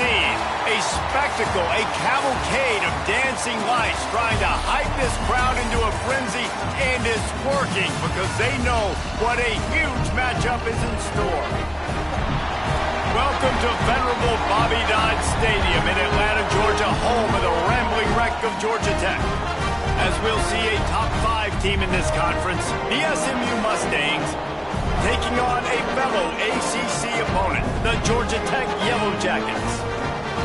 scene. A spectacle, a cavalcade of dancing lights trying to hype this crowd into a frenzy, and it's working because they know what a huge matchup is in store. Welcome to venerable Bobby Dodd Stadium in Atlanta, Georgia, home of the rambling wreck of Georgia Tech. As we'll see a top 5 team in this conference, the SMU Mustangs, taking on a fellow ACC opponent, the Georgia Tech Yellow Jackets.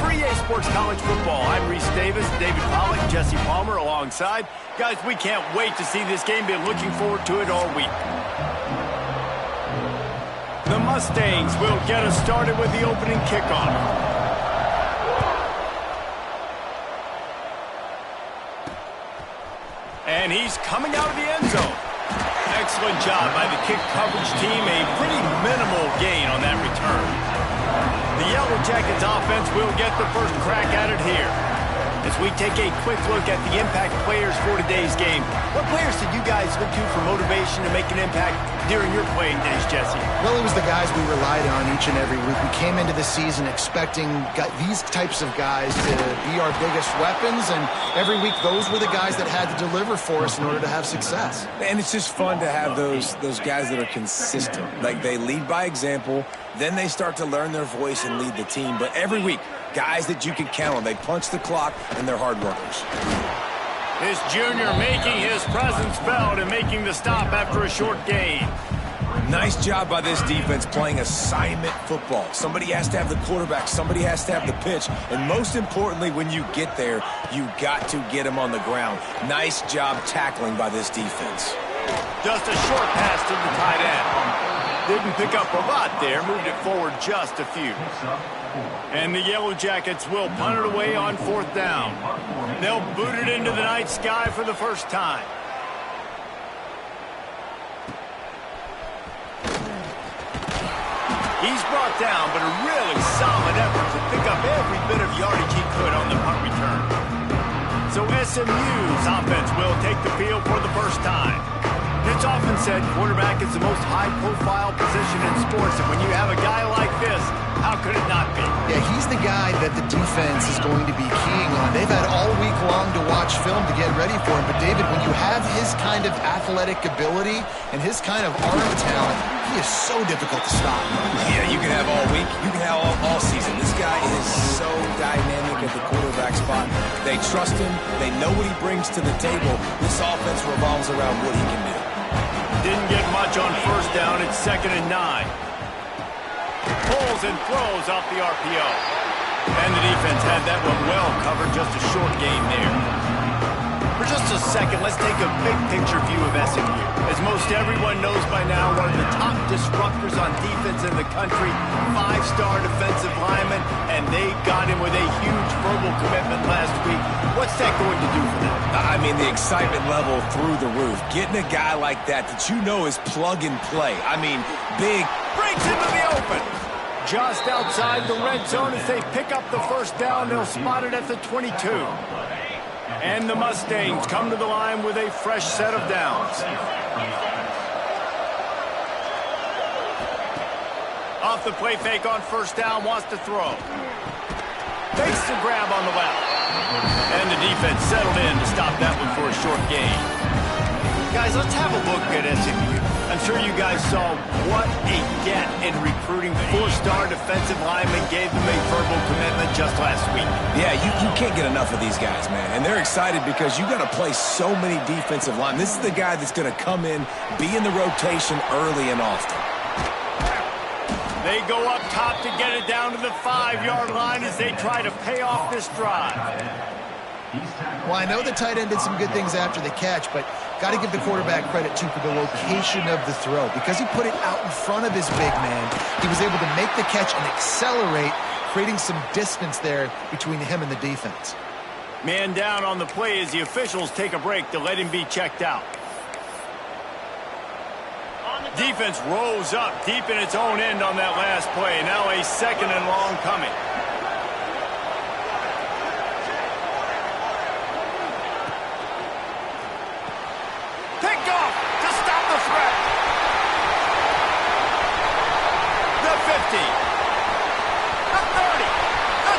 For EA Sports College Football, I'm Reese Davis, David Pollack, Jesse Palmer alongside. Guys, we can't wait to see this game. Been looking forward to it all week. The Mustangs will get us started with the opening kickoff. And he's coming out of the end zone. Excellent job by the kick coverage team. A pretty minimal gain on that return. The Yellow Jackets offense will get the first crack at it here. As we take a quick look at the impact players for today's game, what players did you guys look to for motivation to make an impact during your playing days, Jesse? Well, it was the guys we relied on each and every week. We came into the season expecting these types of guys to be our biggest weapons, and every week those were the guys that had to deliver for us in order to have success. And it's just fun to have those guys that are consistent. Like, they lead by example, then they start to learn their voice and lead the team. But every week, guys that you can count on. They punch the clock, and they're hard workers. This junior making his presence felt and making the stop after a short gain. Nice job by this defense playing assignment football. Somebody has to have the quarterback. Somebody has to have the pitch. And most importantly, when you get there, you got to get him on the ground. Nice job tackling by this defense. Just a short pass to the tight end. Didn't pick up a lot there, moved it forward just a few. And the Yellow Jackets will punt it away on 4th down. They'll boot it into the night sky for the first time. He's brought down, but a really solid effort to pick up every bit of yardage he could on the punt return. So SMU's offense will take the field for the first time. It's often said quarterback is the most high-profile position in sports, and when you have a guy like this, how could it not be? Yeah, he's the guy that the defense is going to be keying on. They've had all week long to watch film to get ready for him, but David, when you have his kind of athletic ability and his kind of arm talent, he is so difficult to stop. Yeah, you can have all week, you can have all season. This guy is so dynamic at the quarterback spot. They trust him, they know what he brings to the table. This offense revolves around what he can do. Didn't get much on 1st down. It's 2nd and 9. Pulls and throws off the RPO. And the defense had that one well covered. Just a short gain there. For just a second, let's take a big picture view of SMU. As most everyone knows by now, one of the top disruptors on defense in the country, 5-star defensive lineman, and they got him with a huge verbal commitment last week. What's that going to do for them? I mean, the excitement level through the roof. Getting a guy like that you know is plug and play. I mean, big. Breaks into the open. Just outside the red zone as they pick up the first down. They'll spot it at the 22. And the Mustangs come to the line with a fresh set of downs. Off the play fake on 1st down, wants to throw. Fakes the grab on the left. And the defense settled in to stop that one for a short gain. Guys, let's have a look at SMU. I'm sure you guys saw what a get in recruiting. 4-star defensive linemen gave them a verbal commitment just last week. Yeah, you can't get enough of these guys, man. And they're excited because you got to play so many defensive linemen. This is the guy that's going to come in, be in the rotation early and often. They go up top to get it down to the 5-yard line as they try to pay off this drive. Well, I know the tight end did some good things after the catch, but got to give the quarterback credit, too, for the location of the throw. Because he put it out in front of his big man, he was able to make the catch and accelerate, creating some distance there between him and the defense. Man down on the play as the officials take a break to let him be checked out. Defense rose up deep in its own end on that last play. Now a 2nd and long coming. Picked off to stop the threat. The 50. The 30. The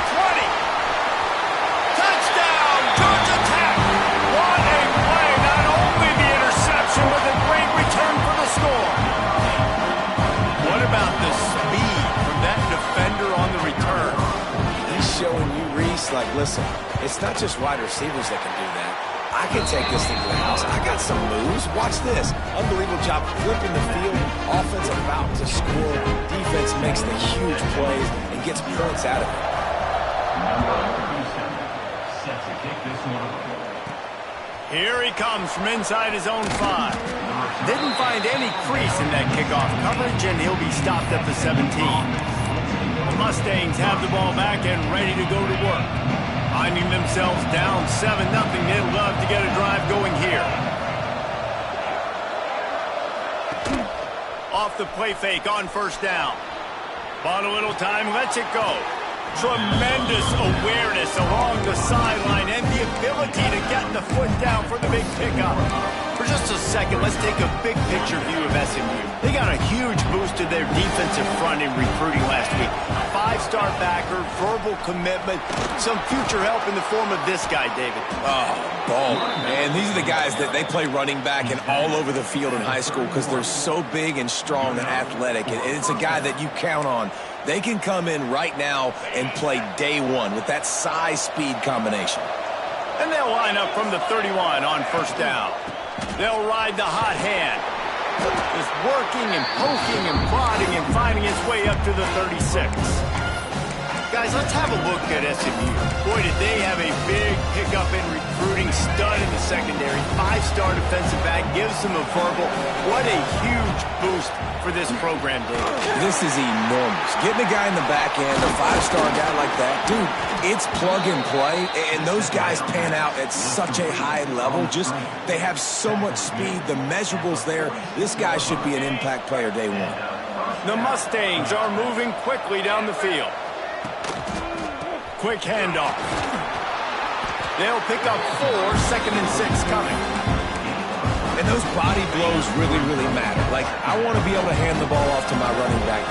it's like, listen, it's not just wide receivers that can do that. I can take this thing to the house. I got some moves. Watch this. Unbelievable job flipping the field. Offense about to score. Defense makes the huge plays and gets points out of it. Here he comes from inside his own 5. Didn't find any crease in that kickoff coverage, and he'll be stopped at the 17. The Mustangs have the ball back and ready to go to work. Finding themselves down 7-0, they'd love to get a drive going here. Off the play fake on first down. Bought a little time, lets it go. Tremendous awareness along the sideline and the ability to get the foot down for the big pickup. For just a second, let's take a big picture view of SMU. They got a huge boost to their defensive front in recruiting last week. 5-star backer, verbal commitment, some future help in the form of this guy, David. Oh, baller. Man, these are the guys that they play running back and all over the field in high school because they're so big and strong and athletic. And it's a guy that you count on. They can come in right now and play day one with that size-speed combination. And they'll line up from the 31 on first down. They'll ride the hot hand. Just working and poking and prodding and finding its way up to the 36. Guys, let's have a look at SMU. Boy, did they have a big pickup in recruiting. Stud in the secondary. 5-star defensive back. Gives them a verbal. What a huge boost for this program, David. This is enormous. Getting a guy in the back end, a 5-star guy like that, dude, it's plug and play, and those guys pan out at such a high level. Just, they have so much speed. The measurables there. This guy should be an impact player day one. The Mustangs are moving quickly down the field. Quick handoff. They'll pick up 4, 2nd and 6 coming. And those body blows really, really matter. Like, I want to be able to hand the ball off to my running back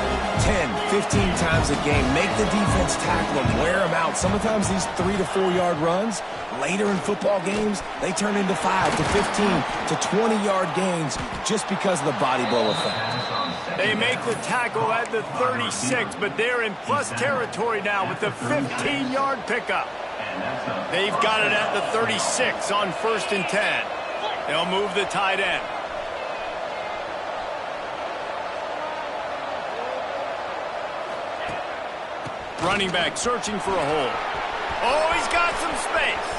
10, 15 times a game. Make the defense tackle them, wear them out. Sometimes these 3 to 4 yard runs, later in football games, they turn into 5 to 15 to 20-yard gains just because of the body blow effect. They make the tackle at the 36, but they're in plus territory now with the 15-yard pickup. They've got it at the 36 on 1st and 10. They'll move the tight end. Running back searching for a hole. Oh, he's got some space.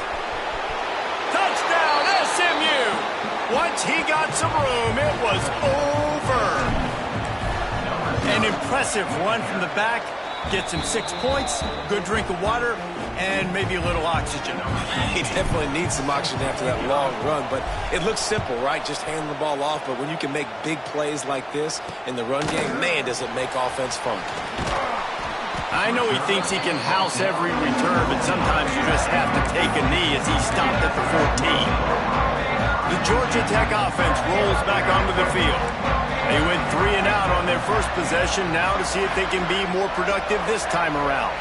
Touchdown, SMU. Once he got some room, it was over. An impressive run from the back. Gets him 6 points, good drink of water, and maybe a little oxygen. He definitely needs some oxygen after that long run, but it looks simple, right? Just hand the ball off, but when you can make big plays like this in the run game, man, does it make offense fun. I know he thinks he can house every return, but sometimes you just have to take a knee as he stopped at the 14. The Georgia Tech offense rolls back onto the field. They went 3 and out on their first possession, now to see if they can be more productive this time around.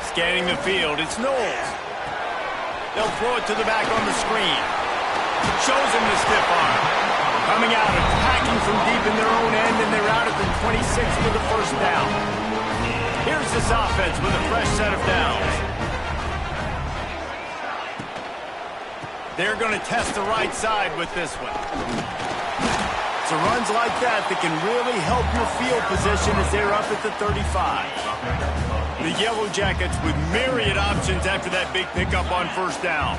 Scanning the field, it's Knowles. They'll throw it to the back on the screen. Shows him the stiff arm. Coming out, attacking from deep in their own end, and they're out at the 26 for the first down. Here's this offense with a fresh set of downs. They're going to test the right side with this one. So runs like that can really help your field position as they're up at the 35. The Yellow Jackets with myriad options after that big pickup on first down.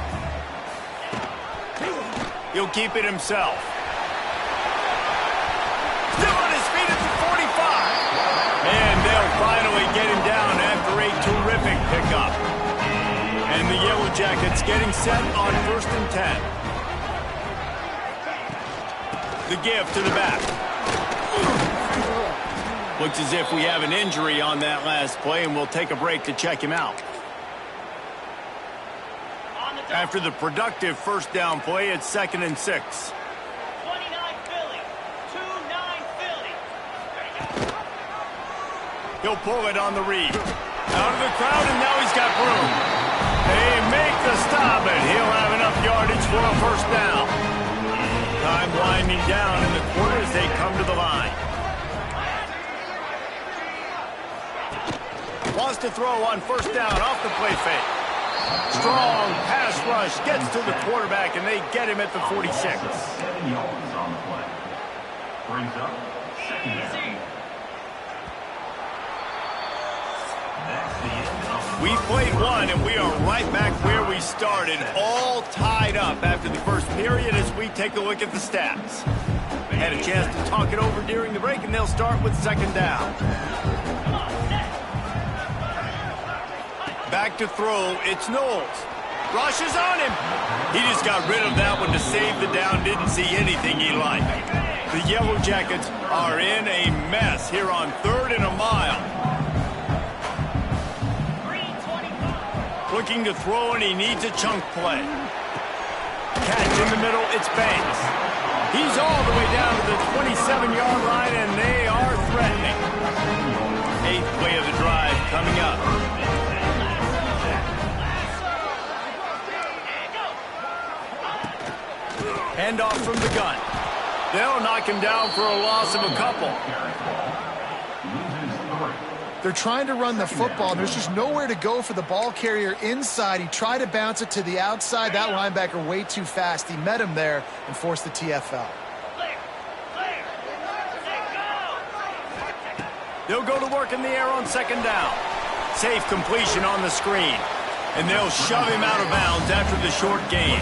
He'll keep it himself. Still on his feet at the 45. And they'll finally get him down after a terrific pickup. And the Yellow Jackets getting set on 1st and 10. The give to the back. Looks as if we have an injury on that last play, and we'll take a break to check him out. After the productive first down play, it's 2nd and 6. 29 Philly. 2-9 Philly. He'll pull it on the read. Out of the crowd, and now he's got room. They make the stop, and he'll have enough yardage for a first down. Time winding down in the corner as they come to the line. Wants to throw on first down off the play fake. Strong pass rush gets to the quarterback, and they get him at the 46. 7 yards on the play. Brings up second down. We played one, and we are right back where we started, all tied up after the first period as we take a look at the stats. They had a chance to talk it over during the break, and they'll start with second down. Back to throw, it's Knowles. Rush is on him. He just got rid of that one to save the down, didn't see anything he liked. The Yellow Jackets are in a mess here on 3rd and a mile. Looking to throw, and he needs a chunk play. Catch in the middle, it's Banks. He's all the way down to the 27-yard line, and they are threatening. 8th play of the drive coming up. Handoff from the gun. They'll knock him down for a loss of a couple. They're trying to run the football. There's just nowhere to go for the ball carrier inside. He tried to bounce it to the outside. That linebacker way too fast. He met him there and forced the TFL. They'll go to work in the air on second down. Safe completion on the screen. And they'll shove him out of bounds after the short gain.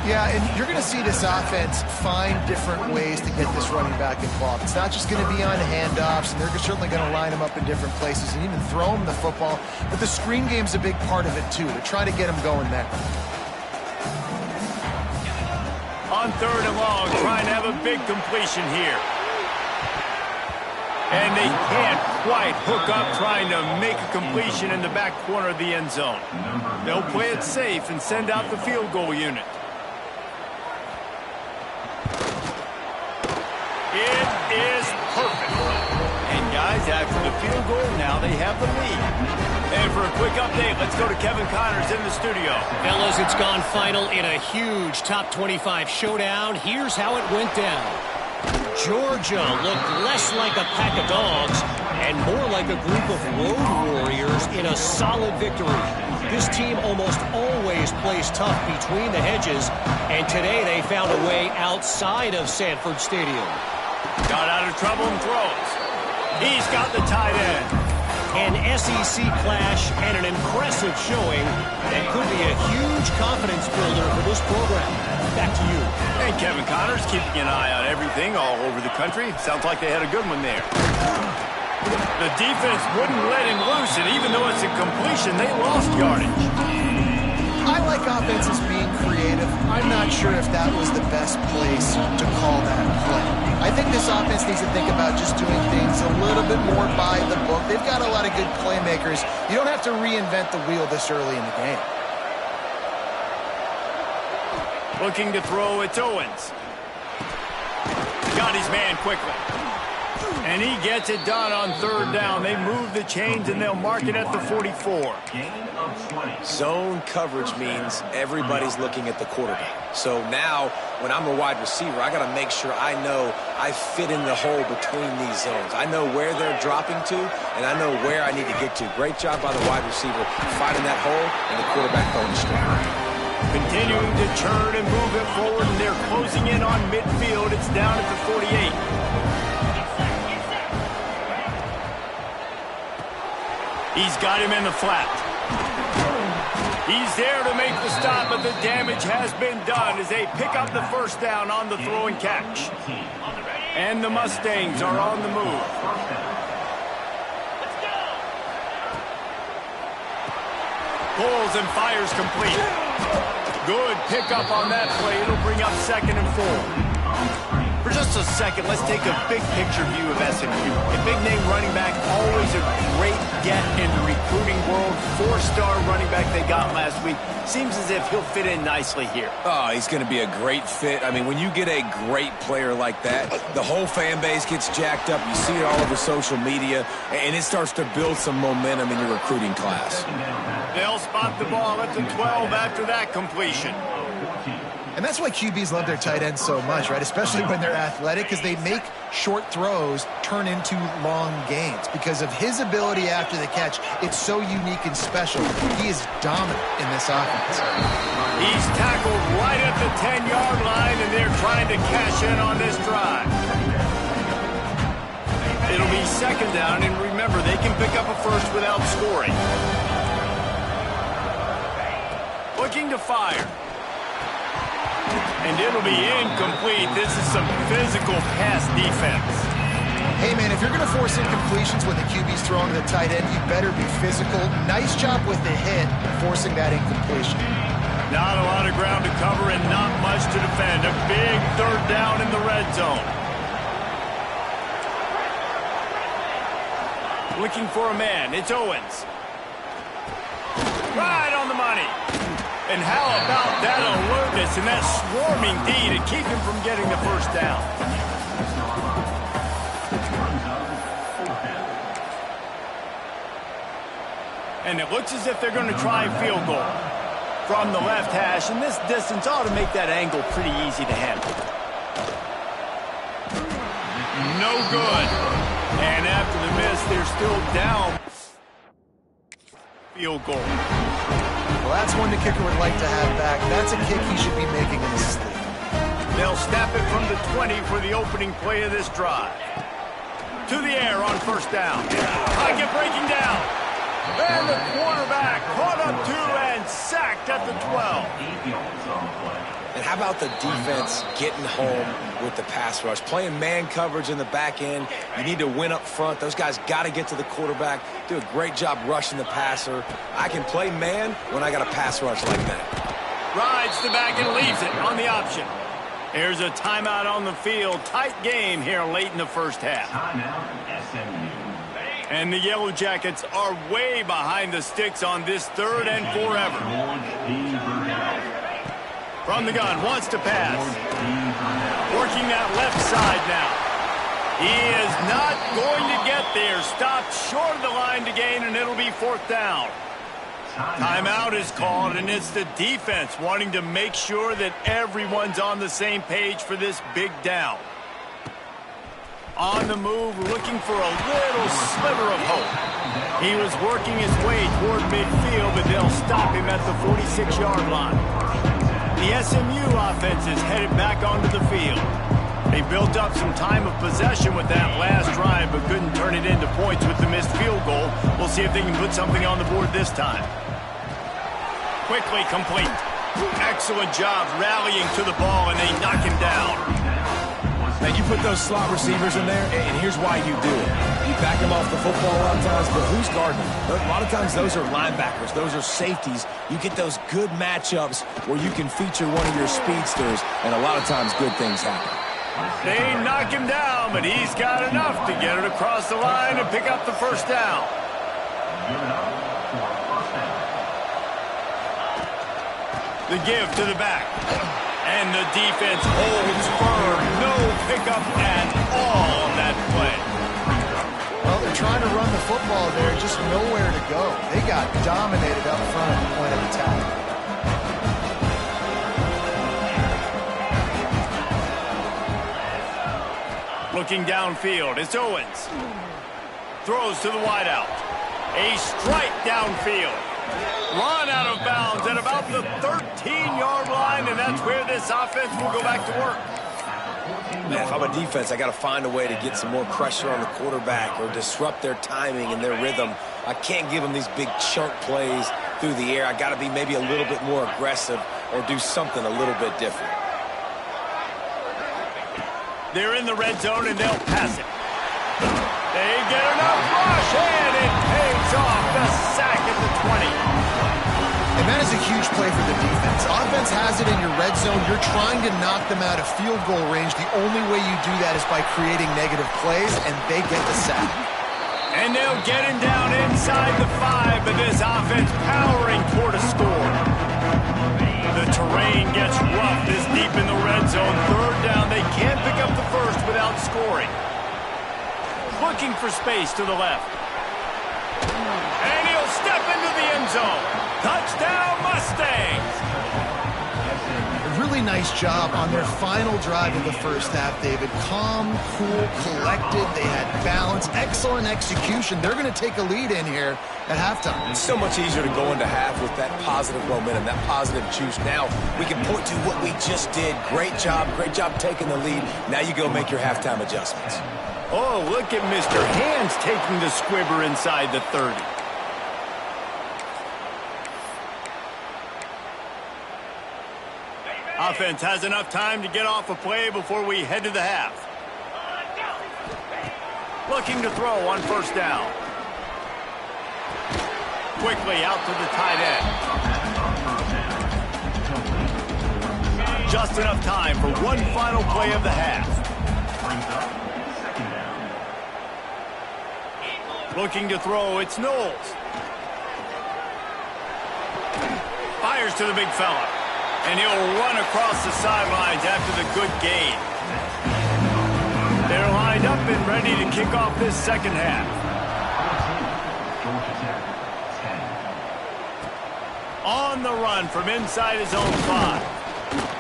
Yeah, and you're going to see this offense find different ways to get this running back involved. It's not just going to be on handoffs, and they're certainly going to line him up in different places and even throw him the football. But the screen game's a big part of it, too. They're trying to get him going there. On 3rd and long, trying to have a big completion here. And they can't quite hook up trying to make a completion in the back corner of the end zone. They'll play it safe and send out the field goal unit. It is perfect. And guys, after the field goal, now they have the lead. And for a quick update, let's go to Kevin Connors in the studio. Fellas, it's gone final in a huge top 25 showdown. Here's how it went down. Georgia looked less like a pack of dogs and more like a group of road warriors in a solid victory. This team almost always plays tough between the hedges, and today they found a way outside of Sanford Stadium. Got out of trouble and throws. He's got the tight end. An SEC clash and an impressive showing that could be a huge confidence builder for this program. Back to you. And Kevin Connors keeping an eye on everything all over the country. Sounds like they had a good one there. The defense wouldn't let him loose, and even though it's a completion, they lost yardage. I like offenses being creative. I'm not sure if that was the best place to call that play. I think this offense needs to think about just doing things a little bit more by the book. They've got a lot of good playmakers. You don't have to reinvent the wheel this early in the game. Looking to throw, it's Owens. Got his man quickly. And he gets it done on 3rd down. They move the chains, and they'll mark it at the 44. Zone coverage means everybody's looking at the quarterback. So now, when I'm a wide receiver, I got to make sure I know I fit in the hole between these zones. I know where they're dropping to, and I know where I need to get to. Great job by the wide receiver finding that hole, and the quarterback throwing the string. Continuing to turn and move it forward, and they're closing in on midfield. It's down at the 48. He's got him in the flat. He's there to make the stop, but the damage has been done as they pick up the first down on the throw and catch. And the Mustangs are on the move. Pulls and fires complete. Good pickup on that play. It'll bring up 2nd and 4. For just a second, let's take a big picture view of SMU. A big-name running back, always a great get in the recruiting world. 4-star running back they got last week. Seems as if he'll fit in nicely here. Oh, he's going to be a great fit. I mean, when you get a great player like that, the whole fan base gets jacked up. You see it all over social media, and it starts to build some momentum in your recruiting class. They'll spot the ball at the 12 after that completion. And that's why QBs love their tight ends so much, right? Especially when they're athletic, because they make short throws turn into long gains. Because of his ability after the catch, it's so unique and special. He is dominant in this offense. He's tackled right at the 10-yard line, and they're trying to cash in on this drive. It'll be second down, and remember, they can pick up a first without scoring. Looking to fire. And it'll be incomplete. This is some physical pass defense. Hey, man, if you're going to force incompletions when the QB's throwing to the tight end, you better be physical. Nice job with the hit, forcing that incompletion. Not a lot of ground to cover and not much to defend. A big third down in the red zone. Looking for a man. It's Owens. Right on the money. And how about that alertness and that swarming D to keep him from getting the first down? And it looks as if they're going to try a field goal from the left hash, and this distance ought to make that angle pretty easy to handle. No good. And after the miss, they're still down. Field goal. Well, that's one the kicker would like to have back. That's a kick he should be making in his sleep. They'll snap it from the 20 for the opening play of this drive. To the air on first down. Pocket breaking down. And the quarterback caught up to and sacked at the 12. And how about the defense getting home with the pass rush? Playing man coverage in the back end. You need to win up front. Those guys got to get to the quarterback. Do a great job rushing the passer. I can play man when I got a pass rush like that. Rides the back and leaves it on the option. Here's a timeout on the field. Tight game here late in the first half. And the Yellow Jackets are way behind the sticks on this third and forever. From the gun, wants to pass. Working that left side now. He is not going to get there. Stopped short of the line to gain, and it'll be fourth down. Timeout is called, and it's the defense wanting to make sure that everyone's on the same page for this big down. On the move, looking for a little sliver of hope. He was working his way toward midfield, but they'll stop him at the 46-yard line. The SMU offense is headed back onto the field. They built up some time of possession with that last drive, but couldn't turn it into points with the missed field goal. We'll see if they can put something on the board this time. Quickly complete. Excellent job rallying to the ball, and they knock him down. Now, you put those slot receivers in there, and here's why you do it. You back them off the football a lot of times, but who's guarding them? A lot of times those are linebackers. Those are safeties. You get those good matchups where you can feature one of your speedsters, and a lot of times good things happen. They knock him down, but he's got enough to get it across the line and pick up the first down. The give to the back. And the defense holds firm. No pickup at all on that play. Well, they're trying to run the football there, just nowhere to go. They got dominated up front at the point of attack. Looking downfield, it's Owens. Throws to the wideout. A strike downfield. Run out of bounds at about the 13-yard line, and that's where this offense will go back to work. Man, if I'm a defense, I got to find a way to get some more pressure on the quarterback or disrupt their timing and their rhythm. I can't give them these big chunk plays through the air. I got to be maybe a little bit more aggressive or do something a little bit different. They're in the red zone, and they'll pass it. They get enough rush, and it pays off. The sack at the 20. And that is a huge play for the defense. Offense has it in your red zone. You're trying to knock them out of field goal range. The only way you do that is by creating negative plays, and they get the sack. And they'll get him down inside the 5, but this offense powering toward a score. The terrain gets rough this deep in the red zone. Third down, they can't pick up the first without scoring. Looking for space to the left. And he'll step into the end zone. Touchdown, Mustangs! It really really nice job on their final drive of the first half, David. Calm, cool, collected. They had balance, excellent execution. They're going to take a lead in here at halftime. It's so much easier to go into half with that positive momentum, that positive juice. Now we can point to what we just did. Great job taking the lead. Now you go make your halftime adjustments. Oh, look at Mr. Hands taking the squibber inside the 30. Offense has enough time to get off a play before we head to the half. Looking to throw on first down. Quickly out to the tight end. Just enough time for one final play of the half. Looking to throw, it's Knowles. Fires to the big fella. And he'll run across the sidelines after the good gain. They're lined up and ready to kick off this second half. On the run from inside his own 5.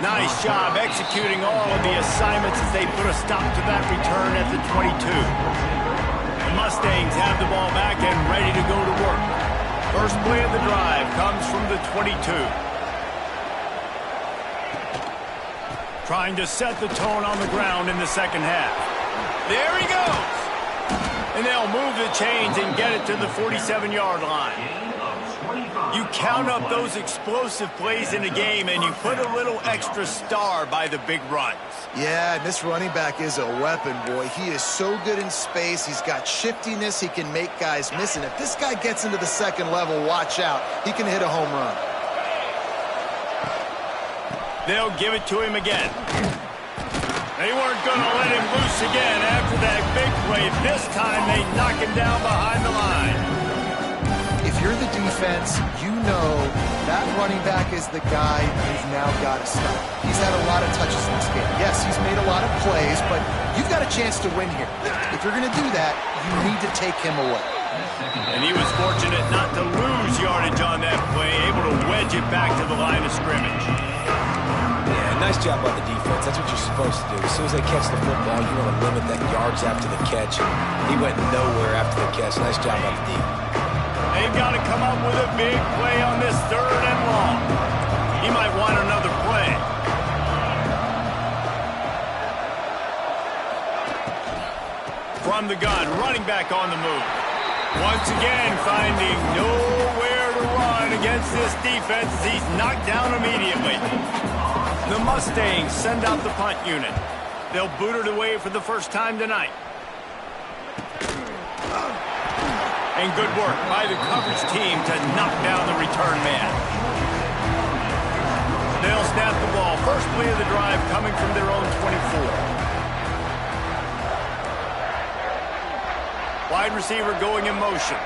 Nice job executing all of the assignments as they put a stop to that return at the 22. The Mustangs have the ball back and ready to go to work. First play of the drive comes from the 22. Trying to set the tone on the ground in the second half. There he goes! And they'll move the chains and get it to the 47-yard line. You count up those explosive plays in a game and you put a little extra star by the big runs. Yeah, this running back is a weapon, boy. He is so good in space. He's got shiftiness. He can make guys miss. And if this guy gets into the second level, watch out. He can hit a home run. They'll give it to him again. They weren't going to let him loose again after that big play. This time they knock him down behind the line. If you're the defense, you know that running back is the guy you've now got to stop. He's had a lot of touches in this game. Yes, he's made a lot of plays, but you've got a chance to win here. If you're going to do that, you need to take him away. And he was fortunate not to lose yardage on that play, able to wedge it back to the line of scrimmage. Yeah, nice job by the defense. That's what you're supposed to do. As soon as they catch the football, you want to limit that yards after the catch. And he went nowhere after the catch. Nice job by the D. They've got to come up with a big play on this 3rd and long. He might want another play. From the gun, running back on the move. Once again, finding nowhere to run against this defense as he's knocked down immediately. The Mustangs send out the punt unit. They'll boot it away for the first time tonight. And good work by the coverage team to knock down the return man. They'll snap the ball. First play of the drive coming from their own 24. Wide receiver going in motion.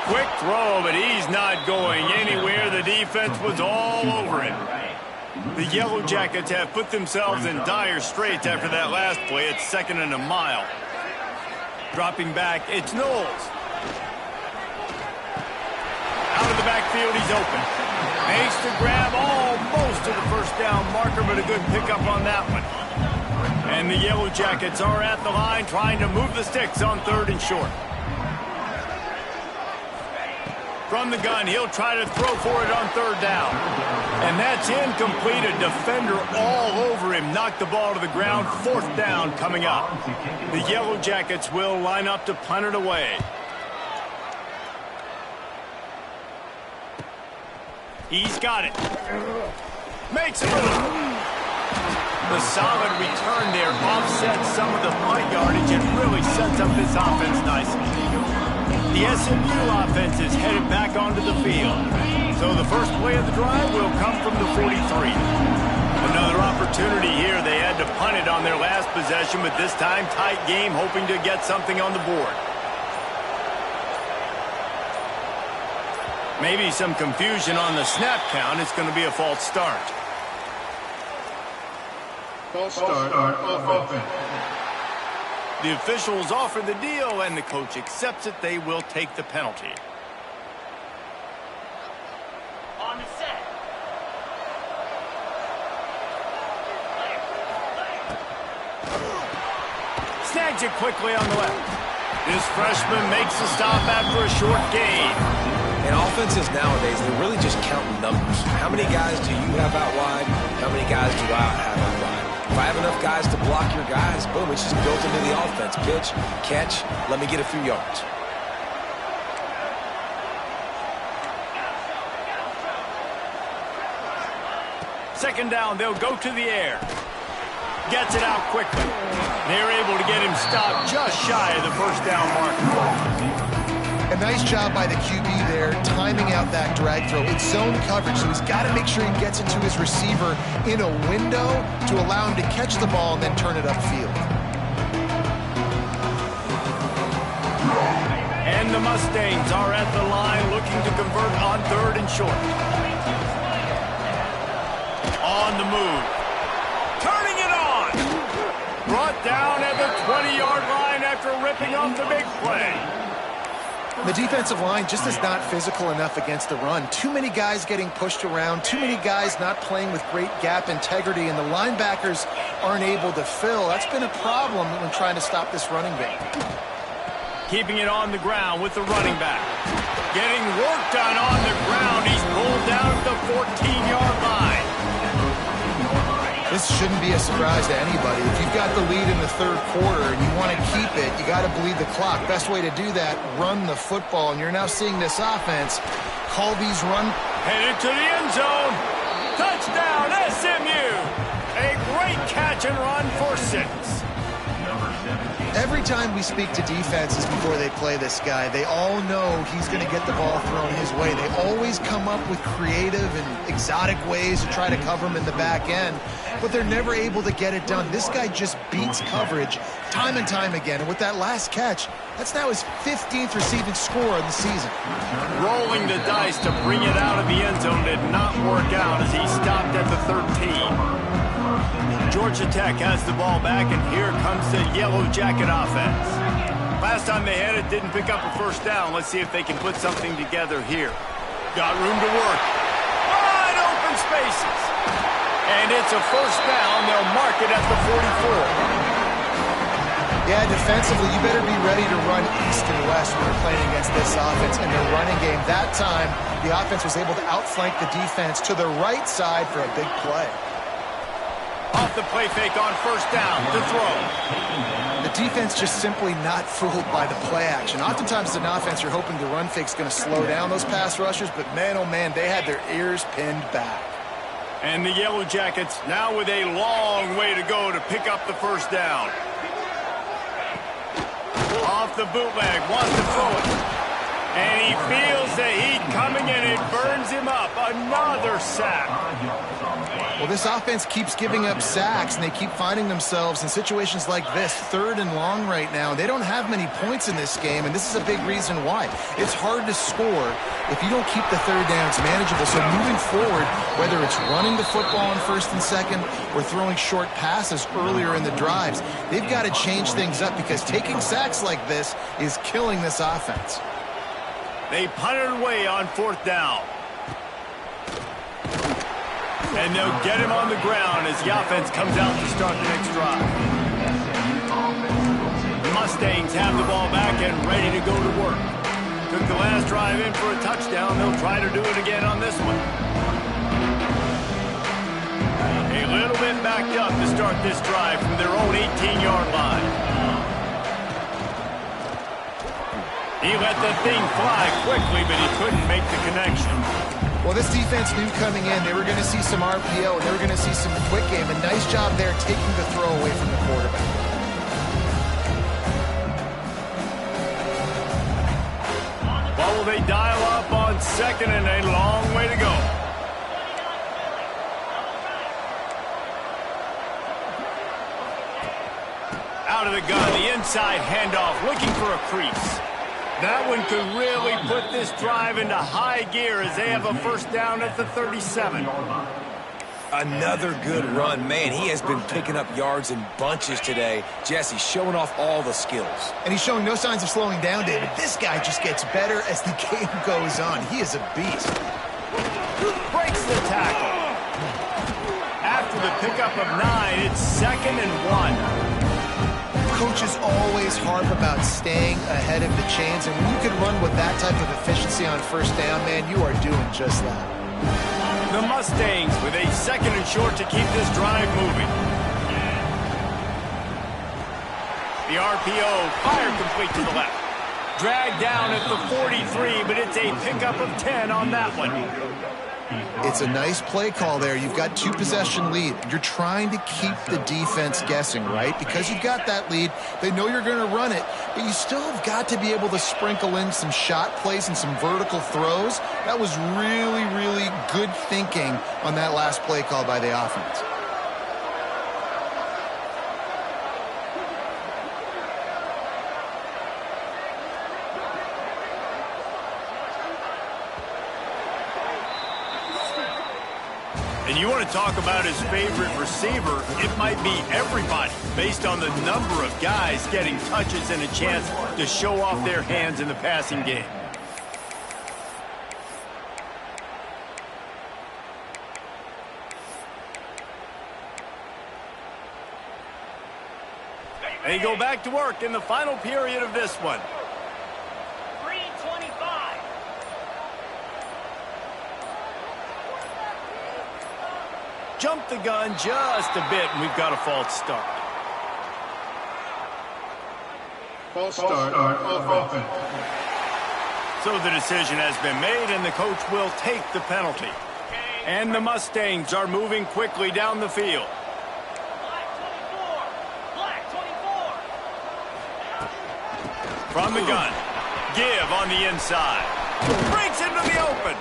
Quick throw, but he's not going anywhere. The defense was all over him. The Yellow Jackets have put themselves in dire straits after that last play. It's 2nd and a mile. Dropping back, it's Knowles. Out of the backfield, he's open. Makes the grab almost to the first down marker, but a good pickup on that one. And the Yellow Jackets are at the line trying to move the sticks on 3rd and short. From the gun, he'll try to throw for it on 3rd down. And that's incomplete. A defender all over him. Knocked the ball to the ground. 4th down coming up. The Yellow Jackets will line up to punt it away. He's got it. Makes it move. The solid return there offsets some of the punt yardage and really sets up this offense nicely. The SMU offense is headed back onto the field. So the first play of the drive will come from the 43. Another opportunity here. They had to punt it on their last possession, but this time tight game, hoping to get something on the board. Maybe some confusion on the snap count. It's going to be a false start. False start, offense. The officials offer the deal, and the coach accepts it. They will take the penalty. Snags it quickly on the left. This freshman makes the stop after a short gain. And offenses nowadays, they're really just counting numbers. How many guys do you have out wide? How many guys do I have out wide? If I have enough guys to block your guys, boom, it's just built into the offense. Pitch, catch, let me get a few yards. Second down, they'll go to the air. Gets it out quickly. They're able to get him stopped just shy of the first down marker. A nice job by the QB there, timing out that drag throw. It's zone coverage, so he's got to make sure he gets it to his receiver in a window to allow him to catch the ball and then turn it upfield. And the Mustangs are at the line looking to convert on 3rd and short. On the move. Turning it on. Brought down at the 20-yard line after ripping off the big play. The defensive line just is not physical enough against the run. Too many guys getting pushed around, too many guys not playing with great gap integrity, and the linebackers aren't able to fill. That's been a problem when trying to stop this running game. Keeping it on the ground with the running back. Getting work done on the ground. He's pulled down at the 14-yard line. This shouldn't be a surprise to anybody. If you've got the lead in the 3rd quarter and you want to keep it, you got to bleed the clock. Best way to do that, run the football. And you're now seeing this offense call these run. Headed to the end zone. Touchdown, SMU. A great catch and run for 6. Every time we speak to defenses before they play this guy, they all know he's going to get the ball thrown his way. They always come up with creative and exotic ways to try to cover him in the back end, but they're never able to get it done. This guy just beats coverage time and time again, and with that last catch, that's now his 15th receiving score of the season. Rolling the dice to bring it out of the end zone did not work out as he stopped at the 13. Georgia Tech has the ball back, and here comes the Yellow Jacket offense. Last time they had it, didn't pick up a first down. Let's see if they can put something together here. Got room to work. Wide open spaces. And it's a first down. They'll mark it at the 44. Yeah, defensively, you better be ready to run east and west when you're playing against this offense in their running game. That time, the offense was able to outflank the defense to the right side for a big play. Off the play fake on first down to throw. The defense just simply not fooled by the play action. Oftentimes as an offense, you're hoping the run fake's going to slow down those pass rushers, but man, oh man, they had their ears pinned back. And the Yellow Jackets now with a long way to go to pick up the first down. Off the bootleg, wants to throw it. And he feels the heat coming and it burns him up. Another sack. Well, this offense keeps giving up sacks, and they keep finding themselves in situations like this, 3rd and long right now. They don't have many points in this game, and this is a big reason why. It's hard to score if you don't keep the 3rd downs manageable. So moving forward, whether it's running the football on 1st and 2nd or throwing short passes earlier in the drives, they've got to change things up because taking sacks like this is killing this offense. They punt it away on 4th down. And they'll get him on the ground as the offense comes out to start the next drive. The Mustangs have the ball back and ready to go to work. Took the last drive in for a touchdown. They'll try to do it again on this one. A little bit backed up to start this drive from their own 18-yard line. He let the thing fly quickly, but he couldn't make the connection. Well, this defense knew coming in they were going to see some RPO, and they were going to see some quick game. A nice job there taking the throw away from the quarterback. What will they dial up on 2nd and a long way to go? Out of the gun, the inside handoff, looking for a crease. That one could really put this drive into high gear as they have a first down at the 37. Another good run. Man, he has been picking up yards in bunches today. Jesse showing off all the skills. And he's showing no signs of slowing down, David. This guy just gets better as the game goes on. He is a beast. Breaks the tackle. After the pickup of 9. It's 2nd and 1. Coaches always harp about staying ahead of the chains, and when you can run with that type of efficiency on first down, man, you are doing just that. The Mustangs with a 2nd and short to keep this drive moving. The RPO fired complete to the left. Dragged down at the 43, but it's a pickup of 10 on that one. It's a nice play call there. You've got 2-possession lead. You're trying to keep the defense guessing, right? Because you've got that lead, they know you're going to run it, but you still have got to be able to sprinkle in some shot plays and some vertical throws. That was really, really good thinking on that last play call by the offense. And you want to talk about his favorite receiver, it might be everybody, based on the number of guys getting touches and a chance to show off their hands in the passing game. They go back to work in the final period of this one. Jumped the gun just a bit, and we've got a false start. False start offense. So the decision has been made, and the coach will take the penalty. And the Mustangs are moving quickly down the field. Black 24. From the gun. Give on the inside. Breaks into the open.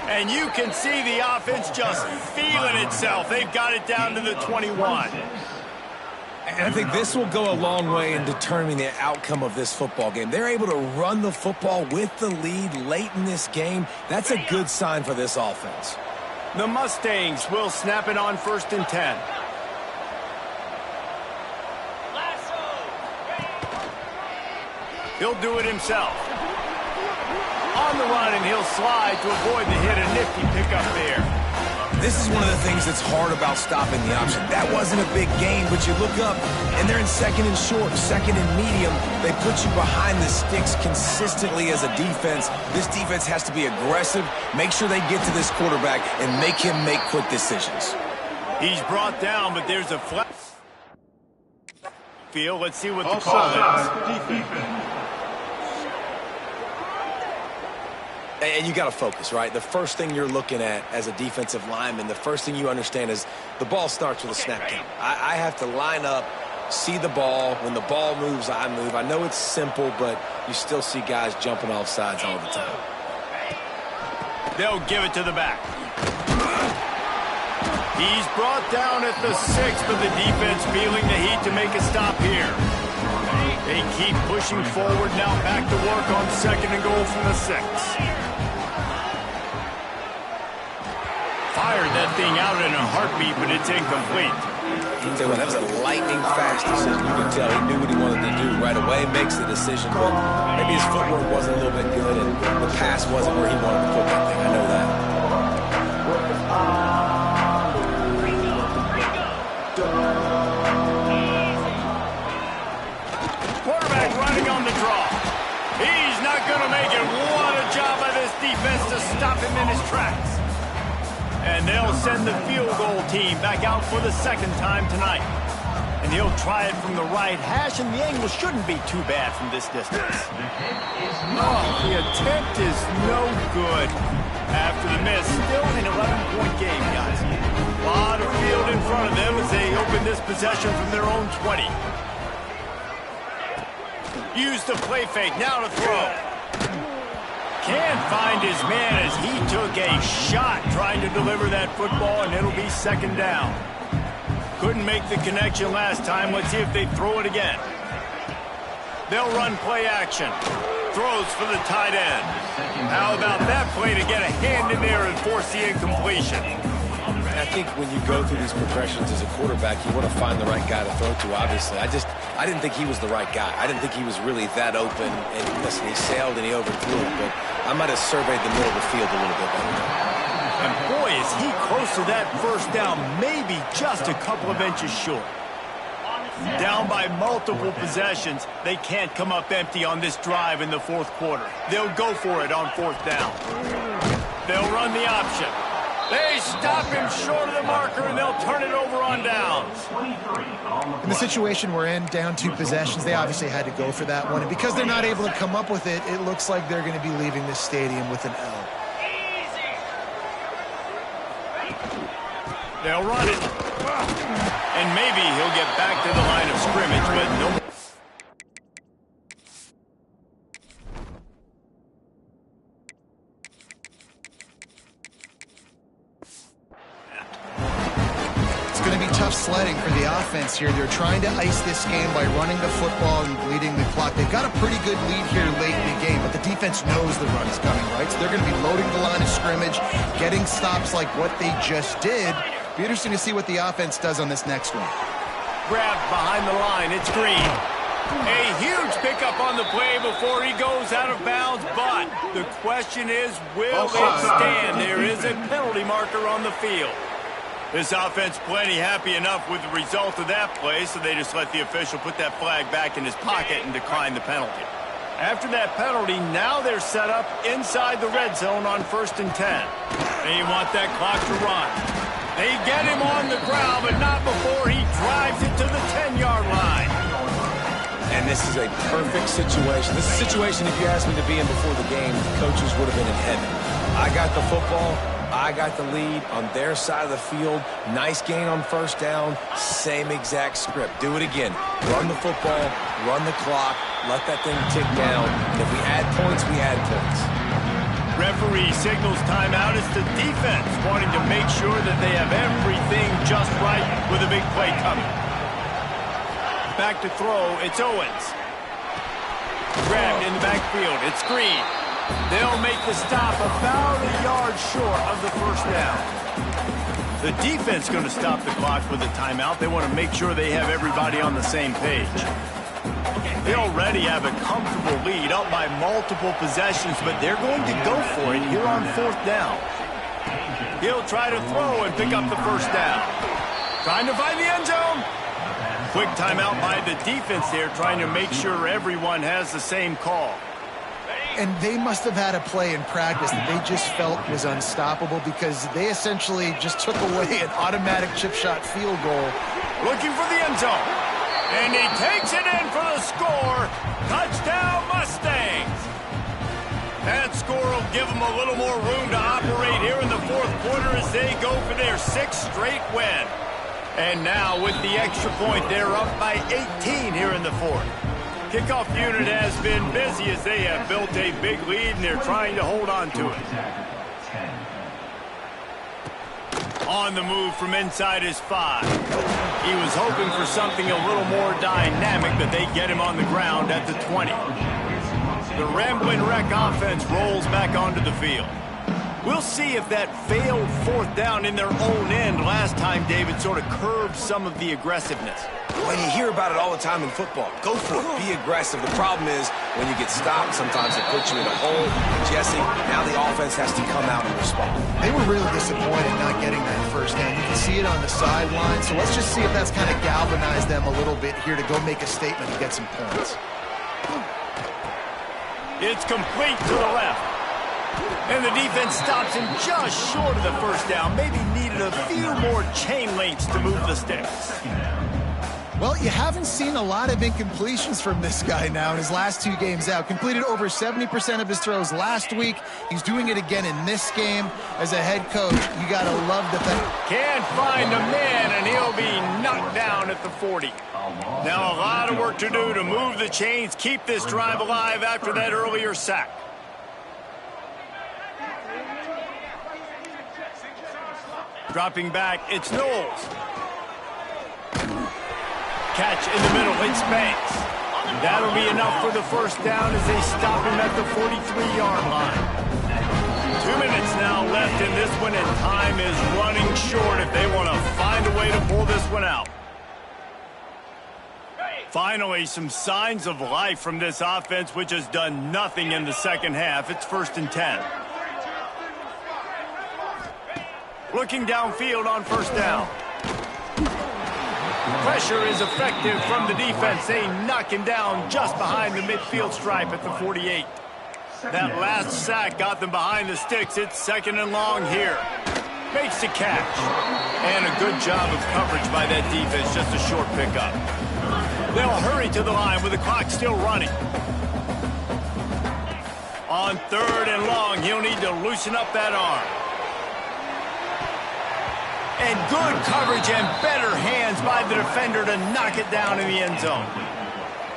And you can see the offense just feeling itself. They've got it down to the 21. And I think this will go a long way in determining the outcome of this football game. They're able to run the football with the lead late in this game. That's a good sign for this offense. The Mustangs will snap it on 1st and 10. He'll do it himself. On the run, and he'll slide to avoid the hit. A nifty pickup there. This is one of the things that's hard about stopping the option. That wasn't a big gain, but you look up, and they're in 2nd and short, 2nd and medium. They put you behind the sticks consistently as a defense. This defense has to be aggressive, make sure they get to this quarterback, and make him make quick decisions. He's brought down, but there's a flat field. Let's see what the call is. And you got to focus, right? The first thing you're looking at as a defensive lineman, the first thing you understand is the ball starts with a snap count. I have to line up, see the ball. When the ball moves, I move. I know it's simple, but you still see guys jumping off sides all the time. They'll give it to the back. He's brought down at the 6, but the defense feeling the heat to make a stop here. They keep pushing forward, now back to work on 2nd and goal from the 6. Fired that thing out in a heartbeat, but it's incomplete. That was a lightning-fast decision. You can tell he knew what he wanted to do right away, makes the decision, but maybe his footwork wasn't a little bit good, and the pass wasn't where he wanted to put that thing. I know that. Quarterback running on the draw. He's not going to make it. What a job by this defense to stop him in his tracks. And they'll send the field goal team back out for the 2nd time tonight. And he'll try it from the right hash, and the angle shouldn't be too bad from this distance. Oh, the attempt is no good. After the miss, still an 11-point game, guys. A lot of field in front of them as they open this possession from their own 20. Use the play fake, now to throw. Can't find his man as he took a shot trying to deliver that football, and it'll be 2nd down. Couldn't make the connection last time. Let's see if they throw it again. They'll run play action. Throws for the tight end. How about that play to get a hand in there and force the incompletion? I think when you go through these progressions as a quarterback, you want to find the right guy to throw to, obviously. I didn't think he was the right guy. I didn't think he was really that open. And listen, he sailed and he overthrew it, but I might have surveyed the middle of the field a little bit better. And boy, is he close to that first down, maybe just a couple of inches short. Down by multiple possessions, they can't come up empty on this drive in the fourth quarter. They'll go for it on fourth down. They'll run the option. They stop him short of the marker, and they'll turn it over on downs. In the situation we're in, down 2 possessions, they obviously had to go for that one. And because they're not able to come up with it, it looks like they're going to be leaving this stadium with an L. They'll run it. And maybe he'll get back to the line of scrimmage, but no. It's going to be tough sledding for the offense here. They're trying to ice this game by running the football and bleeding the clock. They've got a pretty good lead here late in the game, but the defense knows the run is coming, right? So they're going to be loading the line of scrimmage, getting stops like what they just did. Be interesting to see what the offense does on this next one. Grabbed behind the line. It's Green. A huge pickup on the play before he goes out of bounds, but the question is, will it stand? There is a penalty marker on the field. This offense plenty happy enough with the result of that play, so they just let the official put that flag back in his pocket and decline the penalty. After that penalty, now they're set up inside the red zone on 1st and 10. They want that clock to run. They get him on the ground, but not before he drives it to the 10-yard line. And this is a perfect situation. This is a situation, if you asked me to be in before the game, the coaches would have been in heaven. I got the football. I got the lead on their side of the field. Nice gain on 1st down. Same exact script. Do it again. Run the football, run the clock, let that thing tick down. And if we add points, we add points. Referee signals timeout. It's the defense wanting to make sure that they have everything just right with a big play coming. Back to throw. It's Owens. Grabbed in the backfield. It's Green. They'll make the stop about a yard short of the first down. The defense going to stop the clock with a timeout. They want to make sure they have everybody on the same page. They already have a comfortable lead up by multiple possessions, but they're going to go for it here on 4th down. He'll try to throw and pick up the first down. Trying to find the end zone. Quick timeout by the defense there, trying to make sure everyone has the same call. And they must have had a play in practice that they just felt was unstoppable because they essentially just took away an automatic chip shot field goal. Looking for the end zone. And he takes it in for the score. Touchdown, Mustangs. That score will give them a little more room to operate here in the fourth quarter as they go for their 6th straight win. And now with the extra point, they're up by 18 here in the fourth. Kickoff unit has been busy as they have built a big lead, and they're trying to hold on to it. On the move from inside his 5. He was hoping for something a little more dynamic, but they get him on the ground at the 20. The Ramblin' Wreck offense rolls back onto the field. We'll see if that failed 4th down in their own end last time, David, sort of curbed some of the aggressiveness. Well, you hear about it all the time in football. Go for it. Be aggressive. The problem is when you get stopped, sometimes it puts you in a hole. Jesse, now the offense has to come out and respond. They were really disappointed not getting that first down. You can see it on the sideline. So let's just see if that's kind of galvanized them a little bit here to go make a statement and get some points. It's complete to the left. And the defense stops him just short of the first down. Maybe needed a few more chain links to move the sticks. Well, you haven't seen a lot of incompletions from this guy now in his last 2 games out. Completed over 70% of his throws last week. He's doing it again in this game. As a head coach, you got to love the fact. Can't find the man, and he'll be knocked down at the 40. Now a lot of work to do to move the chains, keep this drive alive after that earlier sack. Dropping back, it's Knowles. Catch in the middle, it's Banks. That'll be enough for the first down as they stop him at the 43-yard line. 2 minutes now left in this one, and time is running short if they want to find a way to pull this one out. Finally, some signs of life from this offense, which has done nothing in the second half. It's 1st and 10. Looking downfield on first down. Pressure is effective from the defense. They knock him down just behind the midfield stripe at the 48. That last sack got them behind the sticks. It's 2nd and long here. Makes the catch. And a good job of coverage by that defense. Just a short pickup. They'll hurry to the line with the clock still running. On 3rd and long, he'll need to loosen up that arm. And good coverage and better hands by the defender to knock it down in the end zone.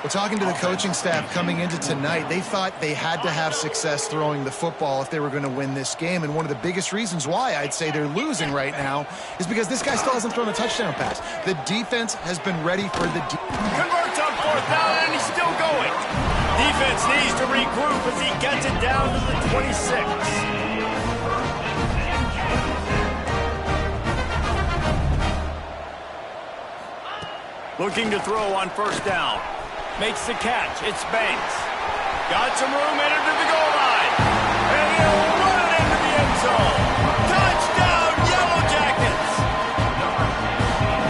Well, talking to the coaching staff coming into tonight, they thought they had to have success throwing the football if they were going to win this game. And one of the biggest reasons why I'd say they're losing right now is because this guy still hasn't thrown a touchdown pass. The defense has been ready for the... Converts on 4th down, and he's still going. Defense needs to regroup as he gets it down to the 26. Looking to throw on first down. Makes the catch. It's Banks. Got some room, entered to the goal line. And he'll run it into the end zone. Touchdown, Yellow Jackets!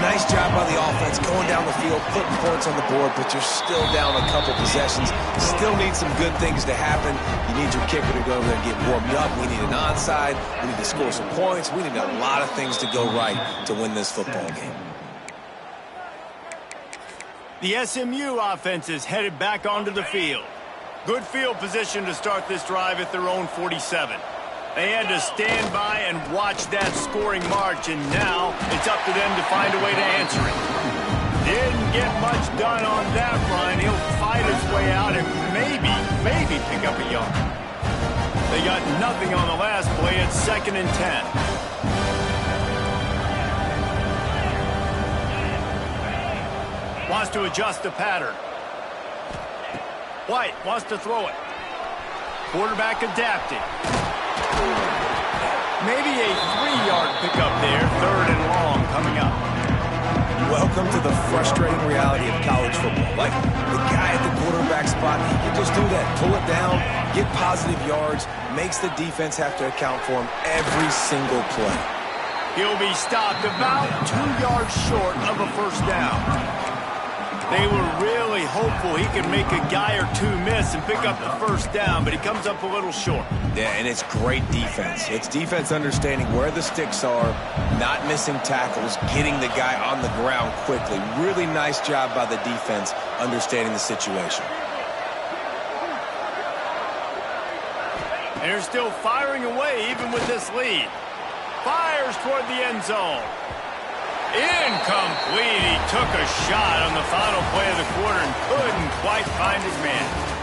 Nice job by the offense going down the field, putting points on the board, but you're still down a couple possessions. Still need some good things to happen. You need your kicker to go over there and get warmed up. We need an onside. We need to score some points. We need a lot of things to go right to win this football game. The SMU offense is headed back onto the field. Good field position to start this drive at their own 47. They had to stand by and watch that scoring march, and now it's up to them to find a way to answer it. Didn't get much done on that run. He'll fight his way out and maybe pick up a yard. They got nothing on the last play. It's 2nd and 10. Wants to adjust the pattern. White wants to throw it. Quarterback adapted. Maybe a 3-yard pickup there. 3rd and long coming up. Welcome to the frustrating reality of college football. Like the guy at the quarterback spot, he can just do that. Pull it down, get positive yards, makes the defense have to account for him every single play. He'll be stopped about 2 yards short of a first down. They were really hopeful he could make a guy or two miss and pick up the first down, but he comes up a little short. Yeah, and it's great defense. It's defense understanding where the sticks are, not missing tackles, getting the guy on the ground quickly. Really nice job by the defense understanding the situation. And they're still firing away even with this lead. Fires toward the end zone. Incomplete. He took a shot on the final play of the quarter and couldn't quite find his man.